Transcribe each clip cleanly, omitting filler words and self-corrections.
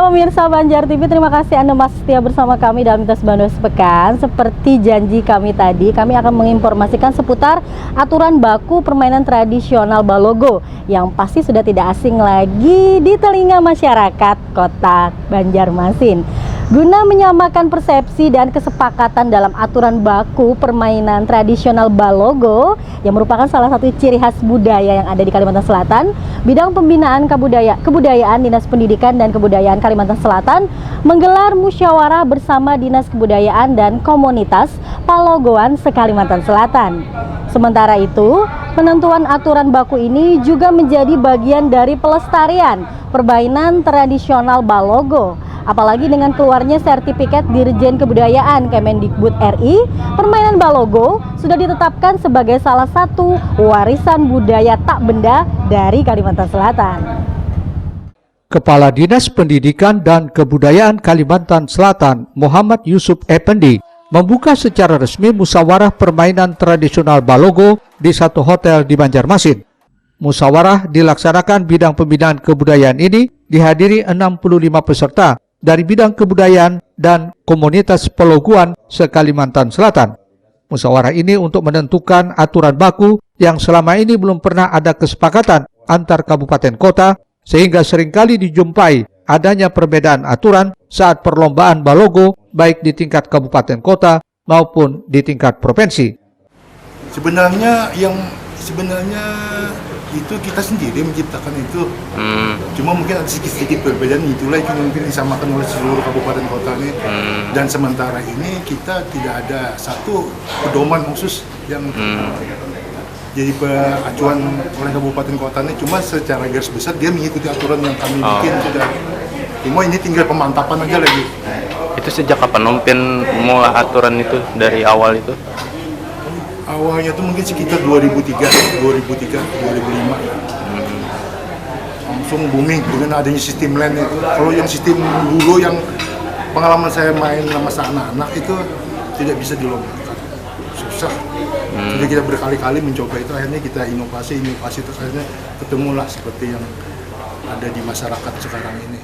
Ya pemirsa Banjar TV, terima kasih Anda masih setia bersama kami dalam Lintas Bandung Sepekan. Seperti janji kami tadi, kami akan menginformasikan seputar aturan baku permainan tradisional Balogo yang pasti sudah tidak asing lagi di telinga masyarakat kota Banjarmasin. Guna menyamakan persepsi dan kesepakatan dalam aturan baku permainan tradisional Balogo yang merupakan salah satu ciri khas budaya yang ada di Kalimantan Selatan, Bidang Pembinaan Kebudayaan Dinas Pendidikan dan Kebudayaan Kalimantan Selatan menggelar musyawarah bersama Dinas Kebudayaan dan Komunitas Balogoan se-Kalimantan Selatan. Sementara itu, penentuan aturan baku ini juga menjadi bagian dari pelestarian permainan tradisional Balogo. Apalagi dengan keluarnya sertifikat Dirjen Kebudayaan Kemendikbud RI, permainan Balogo sudah ditetapkan sebagai salah satu warisan budaya tak benda dari Kalimantan Selatan. Kepala Dinas Pendidikan dan Kebudayaan Kalimantan Selatan, Muhammad Yusuf Effendi, membuka secara resmi musyawarah permainan tradisional Balogo di satu hotel di Banjarmasin. Musyawarah dilaksanakan bidang pembinaan kebudayaan ini dihadiri 65 peserta dari bidang kebudayaan dan komunitas Balogoan se-Kalimantan Selatan. Musyawarah ini untuk menentukan aturan baku yang selama ini belum pernah ada kesepakatan antar kabupaten kota, sehingga seringkali dijumpai adanya perbedaan aturan saat perlombaan Balogo baik di tingkat kabupaten kota maupun di tingkat provinsi. Sebenarnya itu kita sendiri menciptakan itu. Cuma mungkin ada sedikit perbedaan, itulah yang mungkin disamakan oleh seluruh kabupaten kota ini. Dan sementara ini kita tidak ada satu pedoman khusus yang jadi acuan oleh kabupaten kota ini. Cuma secara garis besar dia mengikuti aturan yang kami bikin sudah. Cuma ini tinggal pemantapan aja lagi. Itu sejak kapan Nompin mulai aturan itu dari awal itu? Awalnya tuh mungkin sekitar 2003, 2005 langsung booming dengan adanya sistem LAN itu. Kalau yang sistem dulu yang pengalaman saya main sama anak-anak itu tidak bisa dilombakan, susah. Jadi kita berkali-kali mencoba itu, akhirnya kita inovasi terus akhirnya ketemulah seperti yang ada di masyarakat sekarang ini.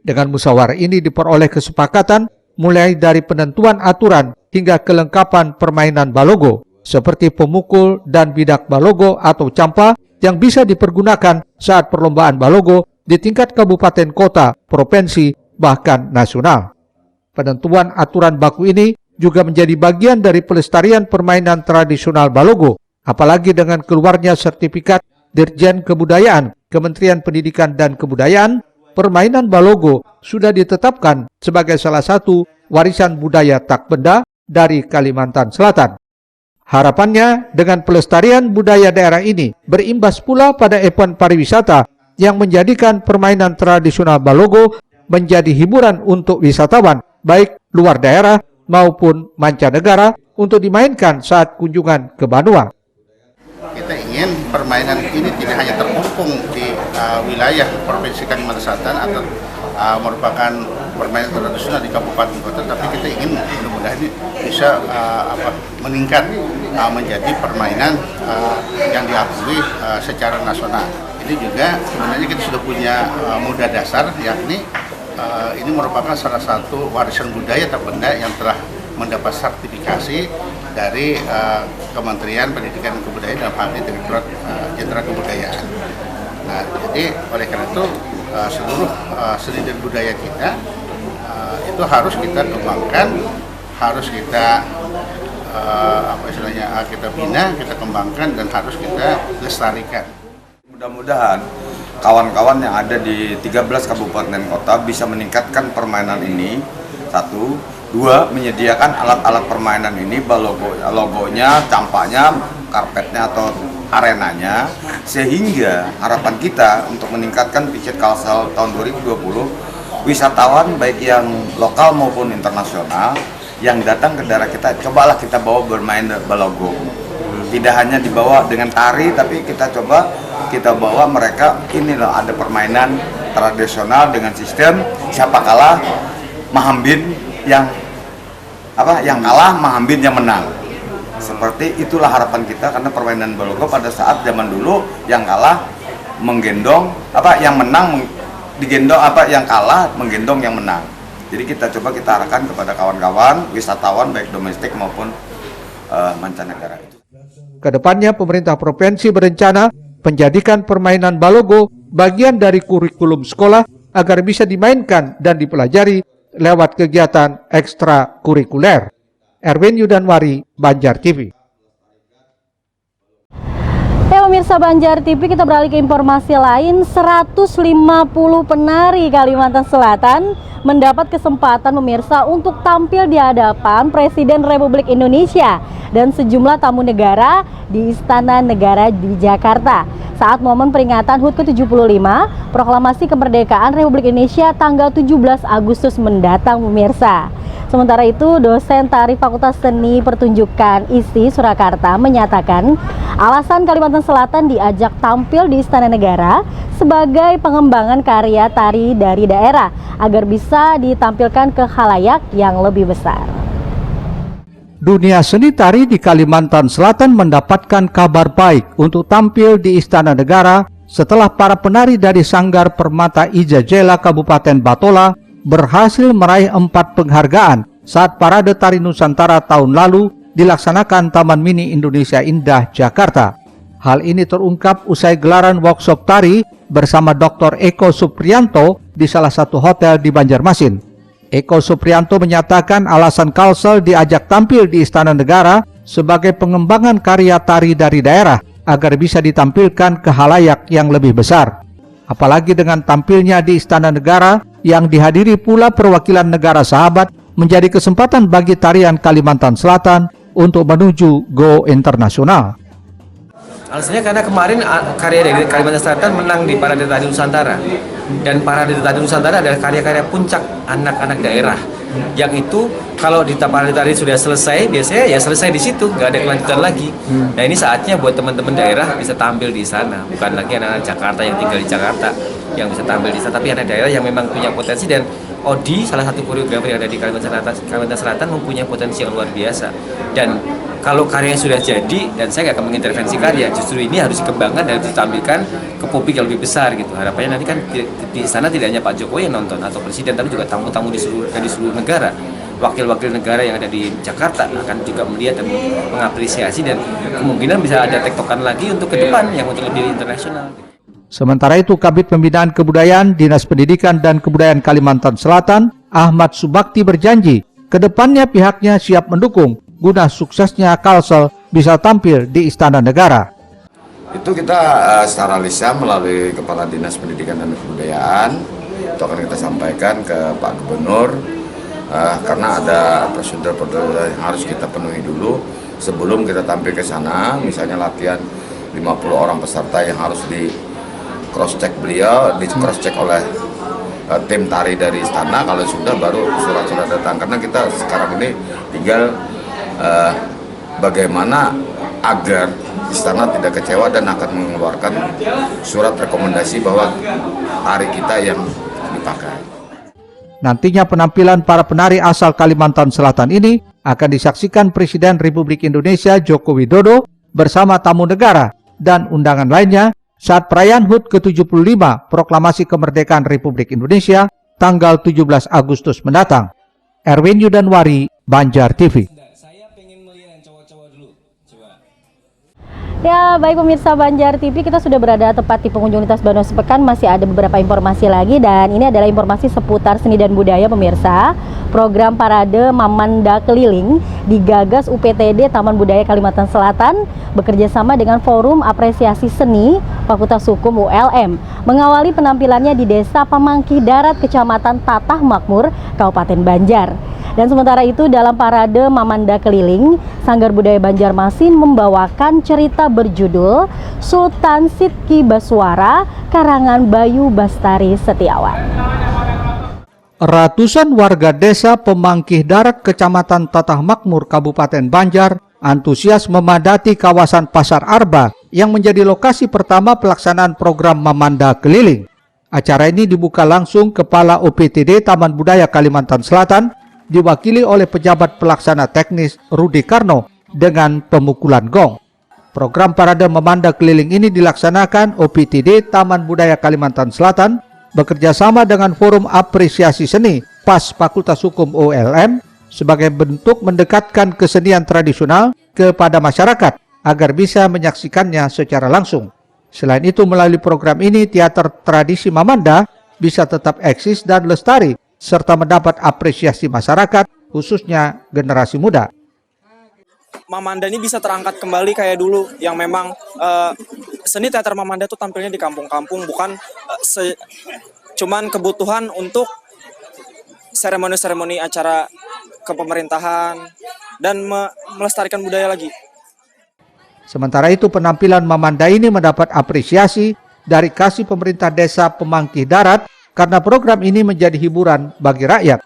Dengan musyawarah ini diperoleh kesepakatan mulai dari penentuan aturan hingga kelengkapan permainan Balogo, seperti pemukul dan bidak Balogo atau campa yang bisa dipergunakan saat perlombaan Balogo di tingkat kabupaten kota, provinsi, bahkan nasional. Penentuan aturan baku ini juga menjadi bagian dari pelestarian permainan tradisional Balogo, apalagi dengan keluarnya sertifikat Dirjen Kebudayaan Kementerian Pendidikan dan Kebudayaan, permainan Balogo sudah ditetapkan sebagai salah satu warisan budaya tak benda dari Kalimantan Selatan. Harapannya dengan pelestarian budaya daerah ini berimbas pula pada event pariwisata yang menjadikan permainan tradisional Balogo menjadi hiburan untuk wisatawan baik luar daerah maupun mancanegara untuk dimainkan saat kunjungan ke Banua. Kita ingin permainan ini tidak hanya terkungkung di wilayah Provinsi Kalimantan Selatan atau merupakan permainan tradisional di kabupaten kota, tapi kita ingin mudah-mudahan ini bisa meningkat menjadi permainan yang diakui secara nasional. Ini juga sebenarnya kita sudah punya muda dasar, yakni ini merupakan salah satu warisan budaya tak benda yang telah mendapat sertifikasi dari Kementerian Pendidikan dan Kebudayaan dalam hal ini Direktorat Jenderal Kebudayaan. Nah, jadi oleh karena itu seluruh seni dan budaya kita itu harus kita kembangkan, harus kita kita bina, kita kembangkan, dan harus kita lestarikan. Mudah-mudahan kawan-kawan yang ada di 13 kabupaten kota bisa meningkatkan permainan ini. 1, 2, menyediakan alat-alat permainan ini, logonya, campaknya, karpetnya atau arenanya, sehingga harapan kita untuk meningkatkan Pijet Kalsel tahun 2020, wisatawan baik yang lokal maupun internasional yang datang ke daerah kita, cobalah kita bawa bermain Balogo. Tidak hanya dibawa dengan tari, tapi kita bawa mereka, ini loh ada permainan tradisional dengan sistem siapa kalah mahambin yang kalah mahambin yang menang. Seperti itulah harapan kita, karena permainan Balogo pada saat zaman dulu yang kalah menggendong, yang menang digendong yang kalah menggendong yang menang. Jadi kita arahkan kepada kawan-kawan wisatawan baik domestik maupun mancanegara. Kedepannya pemerintah provinsi berencana menjadikan permainan balogo bagian dari kurikulum sekolah agar bisa dimainkan dan dipelajari lewat kegiatan ekstrakurikuler. Erwin Yudanwari, Banjar TV. Ya pemirsa Banjar TV, kita beralih ke informasi lain. 150 penari Kalimantan Selatan mendapat kesempatan pemirsa untuk tampil di hadapan Presiden Republik Indonesia dan sejumlah tamu negara di Istana Negara di Jakarta saat momen peringatan HUT ke-75 Proklamasi Kemerdekaan Republik Indonesia tanggal 17 Agustus mendatang pemirsa. Sementara itu, dosen tari Fakultas Seni Pertunjukan ISI Surakarta menyatakan alasan Kalimantan Selatan diajak tampil di Istana Negara sebagai pengembangan karya tari dari daerah agar bisa ditampilkan ke khalayak yang lebih besar. Dunia seni tari di Kalimantan Selatan mendapatkan kabar baik untuk tampil di Istana Negara setelah para penari dari Sanggar Permata Ija Jela Kabupaten Batola berhasil meraih 4 penghargaan saat Parade Tari Nusantara tahun lalu dilaksanakan Taman Mini Indonesia Indah, Jakarta. Hal ini terungkap usai gelaran workshop tari bersama Dr. Eko Supriyanto di salah satu hotel di Banjarmasin. Eko Supriyanto menyatakan alasan Kalsel diajak tampil di Istana Negara sebagai pengembangan karya tari dari daerah agar bisa ditampilkan ke khalayak yang lebih besar. Apalagi dengan tampilnya di Istana Negara yang dihadiri pula perwakilan negara sahabat menjadi kesempatan bagi tarian Kalimantan Selatan untuk menuju go internasional. Alasannya karena kemarin karya dari Kalimantan Selatan menang di Parade Tari Nusantara, dan Parade Tari Nusantara adalah karya-karya puncak anak-anak daerah yang itu kalau di Parade Tari sudah selesai biasanya ya selesai di situ, nggak ada kelanjutan lagi. Nah ini saatnya buat teman-teman daerah bisa tampil di sana, bukan lagi anak-anak Jakarta yang tinggal di Jakarta yang bisa tampil di sana, tapi anak daerah yang memang punya potensi. Dan Odi, salah satu koreografer yang ada di Kalimantan Selatan mempunyai potensi yang luar biasa. Dan kalau karyanya sudah jadi, dan saya nggak akan mengintervensi karya, justru ini harus dikembangkan dan ditampilkan ke publik yang lebih besar gitu. Harapannya nanti kan di sana tidak hanya Pak Jokowi yang nonton atau Presiden, tapi juga tamu-tamu di seluruh negara. Wakil-wakil negara yang ada di Jakarta akan juga melihat dan mengapresiasi, dan kemungkinan bisa ada tektokan lagi untuk ke depan yang untuk lebih internasional. Sementara itu, Kabid Pembinaan Kebudayaan Dinas Pendidikan dan Kebudayaan Kalimantan Selatan, Ahmad Subakti berjanji, kedepannya pihaknya siap mendukung guna suksesnya Kalsel bisa tampil di Istana Negara. Itu kita secara lisan melalui Kepala Dinas Pendidikan dan Kebudayaan, itu akan kita sampaikan ke Pak Gubernur, karena ada prosedur-prosedur yang harus kita penuhi dulu sebelum kita tampil ke sana. Misalnya latihan 50 orang peserta yang harus di cross check beliau, di cross check oleh tim tari dari istana. Kalau sudah baru surat-surat datang, karena kita sekarang ini tinggal bagaimana agar istana tidak kecewa dan akan mengeluarkan surat rekomendasi bahwa tari kita yang dipakai. Nantinya penampilan para penari asal Kalimantan Selatan ini akan disaksikan Presiden Republik Indonesia Joko Widodo bersama tamu negara dan undangan lainnya saat perayaan HUT ke-75 Proklamasi Kemerdekaan Republik Indonesia tanggal 17 Agustus mendatang. Erwin Yudanwari, Banjar TV. Ya, baik pemirsa Banjar TV, kita sudah berada tepat di pengunjung lintas Bandung Sepekan. Masih ada beberapa informasi lagi, dan ini adalah informasi seputar seni dan budaya pemirsa. Program Parade Mamanda Keliling digagas UPTD Taman Budaya Kalimantan Selatan bekerjasama dengan Forum Apresiasi Seni Fakultas Hukum ULM mengawali penampilannya di Desa Pamangkih Darat, Kecamatan Tatah Makmur, Kabupaten Banjar. Dan sementara itu, dalam Parade Mamanda Keliling, Sanggar Budaya Banjarmasin membawakan cerita berjudul Sultan Sidki Baswara karangan Bayu Bastari Setiawan. Ratusan warga desa Pemangkih Darat, Kecamatan Tatah Makmur, Kabupaten Banjar, antusias memadati kawasan Pasar Arba yang menjadi lokasi pertama pelaksanaan program Mamanda Keliling. Acara ini dibuka langsung Kepala UPTD Taman Budaya Kalimantan Selatan, diwakili oleh pejabat pelaksana teknis Rudi Karno dengan pemukulan gong. Program Parade Mamanda Keliling ini dilaksanakan OPTD Taman Budaya Kalimantan Selatan bekerja sama dengan Forum Apresiasi Seni PAS Fakultas Hukum ULM sebagai bentuk mendekatkan kesenian tradisional kepada masyarakat agar bisa menyaksikannya secara langsung. Selain itu, melalui program ini, teater tradisi Mamanda bisa tetap eksis dan lestari, serta mendapat apresiasi masyarakat, khususnya generasi muda. Mamanda ini bisa terangkat kembali kayak dulu, yang memang seni teater Mamanda itu tampilnya di kampung-kampung, bukan cuman kebutuhan untuk seremoni-seremoni acara kepemerintahan dan melestarikan budaya lagi. Sementara itu, penampilan Mamanda ini mendapat apresiasi dari kasih pemerintah desa Pemangkih Darat karena program ini menjadi hiburan bagi rakyat.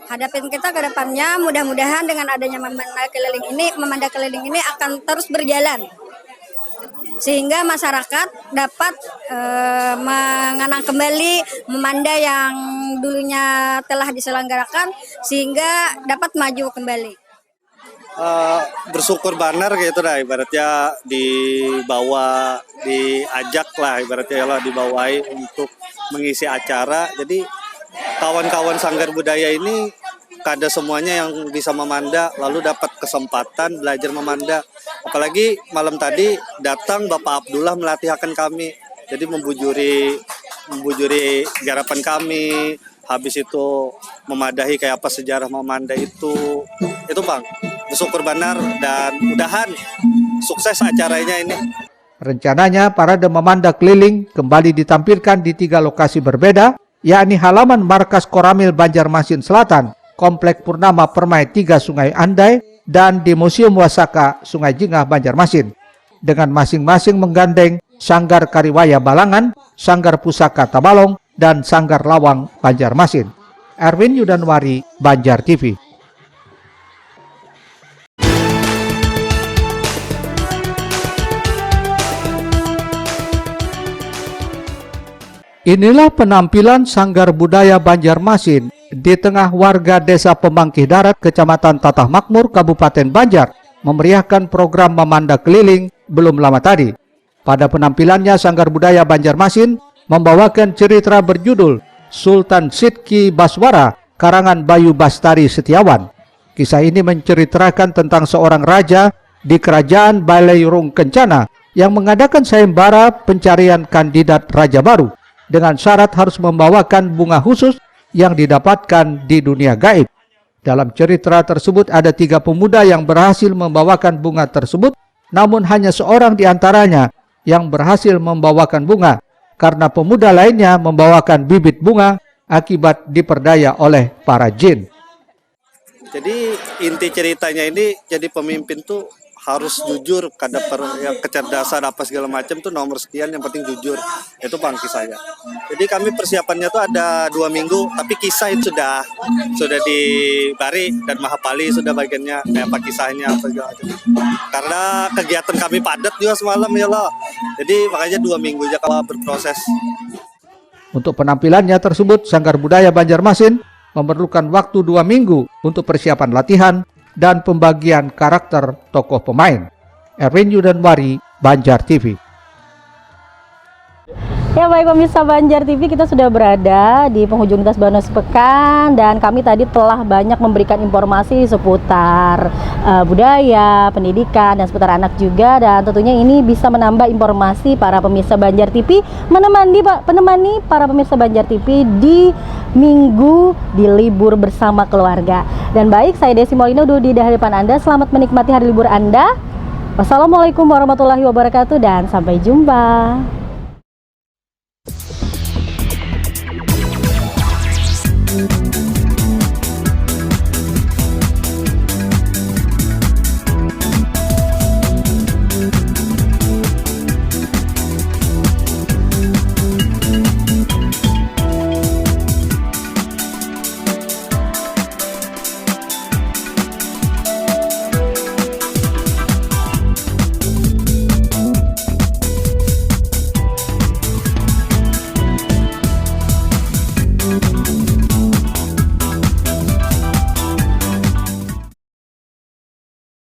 Hadapin kita ke depannya, mudah-mudahan dengan adanya Mamanda keliling ini akan terus berjalan. Sehingga masyarakat dapat mengenang kembali Mamanda yang dulunya telah diselenggarakan, sehingga dapat maju kembali. Bersyukur benar gitu dah, ibaratnya dibawa, diajak lah ibaratnya lah, dibawahi untuk mengisi acara. Jadi kawan-kawan Sanggar Budaya ini kada semuanya yang bisa Mamanda, lalu dapat kesempatan belajar Mamanda. Apalagi malam tadi datang Bapak Abdullah melatihkan kami, jadi membujuri garapan kami, habis itu memadahi kayak apa sejarah Mamanda itu Bang. Bersyukur benar dan mudahan sukses acaranya ini. Rencananya, parade Mamanda keliling kembali ditampilkan di 3 lokasi berbeda, yakni halaman Markas Koramil Banjarmasin Selatan, Komplek Purnama Permai 3 Sungai Andai, dan di Museum Wasaka Sungai Jingah Banjarmasin, dengan masing-masing menggandeng Sanggar Kariwaya Balangan, Sanggar Pusaka Tabalong, dan Sanggar Lawang Banjarmasin. Erwin Yudanwari, Banjar TV. Inilah penampilan Sanggar Budaya Banjarmasin di tengah warga Desa Pemangkih Darat, Kecamatan Tatah Makmur, Kabupaten Banjar, memeriahkan program Mamanda Keliling belum lama tadi. Pada penampilannya, Sanggar Budaya Banjarmasin membawakan cerita berjudul Sultan Sidki Baswara, karangan Bayu Bastari Setiawan. Kisah ini menceritakan tentang seorang raja di Kerajaan Balairung Kencana yang mengadakan sayembara pencarian kandidat raja baru, dengan syarat harus membawakan bunga khusus yang didapatkan di dunia gaib. Dalam cerita tersebut ada 3 pemuda yang berhasil membawakan bunga tersebut, namun hanya seorang di antaranya yang berhasil membawakan bunga, karena pemuda lainnya membawakan bibit bunga akibat diperdaya oleh para jin. Jadi inti ceritanya ini, jadi pemimpin tuh harus jujur, kada kecerdasan apa segala macam tuh nomor sekian, yang penting jujur. Itu Bang kisahnya. Jadi kami persiapannya tuh ada 2 minggu, tapi kisah itu sudah di Bari dan Mahapali sudah bagiannya kayak apa kisahnya apa segala macam. Karena kegiatan kami padat juga semalam ya loh. Jadi makanya 2 minggu aja kalau berproses. Untuk penampilannya tersebut, Sanggar Budaya Banjarmasin memerlukan waktu 2 minggu untuk persiapan latihan dan pembagian karakter tokoh pemain. Erwin Yudanwari, Banjar TV. Ya baik pemirsa Banjar TV, kita sudah berada di penghujung lintas Banos Pekan, dan kami tadi telah banyak memberikan informasi seputar budaya, pendidikan, dan seputar anak juga, dan tentunya ini bisa menambah informasi para pemirsa Banjar TV, menemani para pemirsa Banjar TV di minggu di libur bersama keluarga. Dan baik, saya Desi Molino duduk di hadapan Anda. Selamat menikmati hari libur Anda. Wassalamualaikum warahmatullahi wabarakatuh dan sampai jumpa.